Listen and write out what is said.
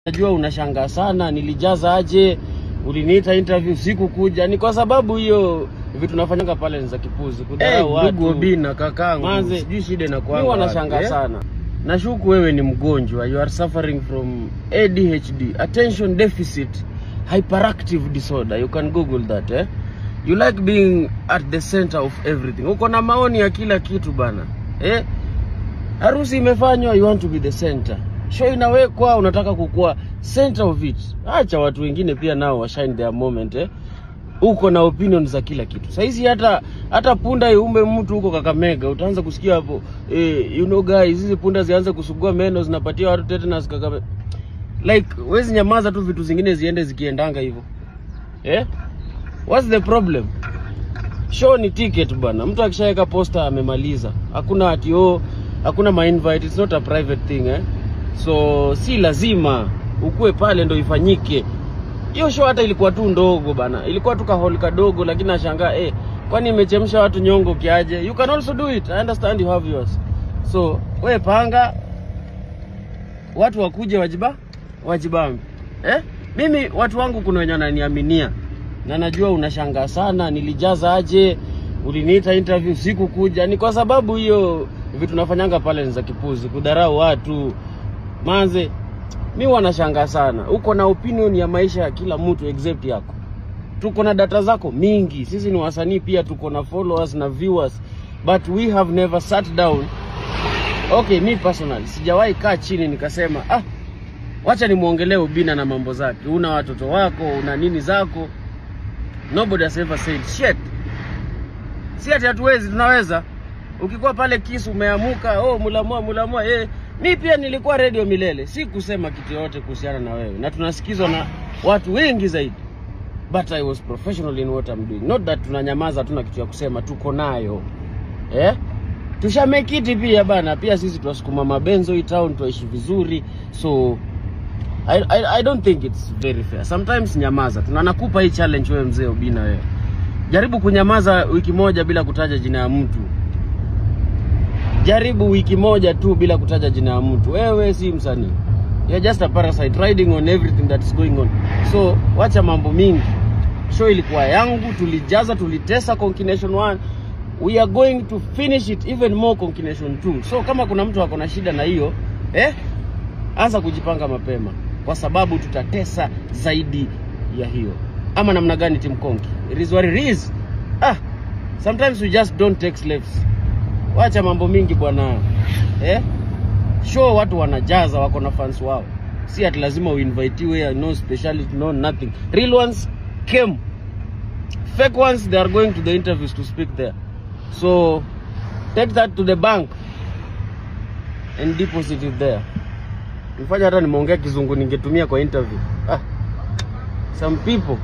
Najua unashangaa sana, nilijaza aje, uliniita interview siku kuja. Ni kwa sababu hiyo vitu tunafanyanga pale ni za kipuzi. Kudharau watu. Ndugu Obina kakangu, sijui shida na kwangu. Mimi wanashangaa sana. Nashuku wewe ni mgonjwa. You are suffering from ADHD, attention deficit hyperactive disorder. You can google that, You like being at the center of everything. Uko na maoni ya kila kitu bana. Harusi imefanywa, you want to be the center. Show inawekwa, unataka kukua center of it. Acha watu wengine pia nao washine their moment, Uko na opinion za kila kitu. Saizi hata punda iumbe mtu huko Kakamega, utaanza kusikia hapo, you know guys, hizi punda zianze kusugua meno zinapatia watu tetanus Kakamega. Like wezi nyamaza tu vitu zingine ziende zikiendanga hivyo. What's the problem? Show ni ticket bana. Mtu akishaweka poster amemaliza. Hakuna ati hakuna my invite, it's not a private thing, So si lazima ukue pale ndo ifanyike. Hiyo show hata ilikuwa tu ndogo bana. Ilikuwa tu kahol kadogo, lakini nashangaa kwani imechemsha watu nyongo kiaje? You can also do it. I understand you have yours. So wewe panga watu wakuje wajibambe. Mimi watu wangu kuna wenye wananiaminia. Na najua unashangaa sana, nilijaza aje, uliniita interview siku kuja. Ni kwa sababu hiyo vitu tunafanyanga pale ni za kipuzi. Kudharau watu. Manze, mimi wanashangaa sana. Uko na opinion ya maisha ya kila mtu except yako. Tuko na data zako mingi. Sisi ni wasanii pia, tuko na followers na viewers. But we have never sat down. Okay, me personally sijawahi kaa chini nikasema, wacha nimuongelee Obina na mambo zake. Una watoto wako, una nini zako. Nobody has ever said shit. Si ati hatuwezi, tunaweza. Ukikuwa pale Kisu umeamuka, mulamua. Mimi pia nilikuwa radio milele. Si kusema kitu yote kuhusiana na wewe. Na tunasikizwa na watu wengi zaidi. But I was professional in what I'm doing. Not that tunanyamaza tuna kitu ya kusema, tuko nayo. Tushamekiti pia bana. Pia sisi tunasukuma mabenzo hii town tuishi vizuri. So I don't think it's very fair. Sometimes nyamaza. Tunanakupa hii challenge wewe mzee Obina wewe. Jaribu kunyamaza wiki moja bila kutaja jina ya mtu. Jaribu wiki moja tu bila kutaja jina ya mtu. Wewe si msanii. You're just a parasite riding on everything that's going on. So, wacha mambo mingi. Show ilikuwa yangu, tulijaza, tulitesa Conkination 1. We are going to finish it even more Conkination 2. So, kama kuna mtu akona shida na hiyo, anza kujipanga mapema. Kwa sababu tutatesa zaidi ya hiyo. Ama namna gani Team Konki? It is what it is. Sometimes we just don't take slaves. Wacha mambo mingi bwana. Show watu wanajaza, wako na fans wao. Si ati lazima uinvitiwe, no speciality, no nothing. Real ones came. Fake ones, they are going to the interviews to speak there. So take that to the bank and deposit it there. Nifanya hata nimeongea Kizungu ningetumia kwa interview. Some people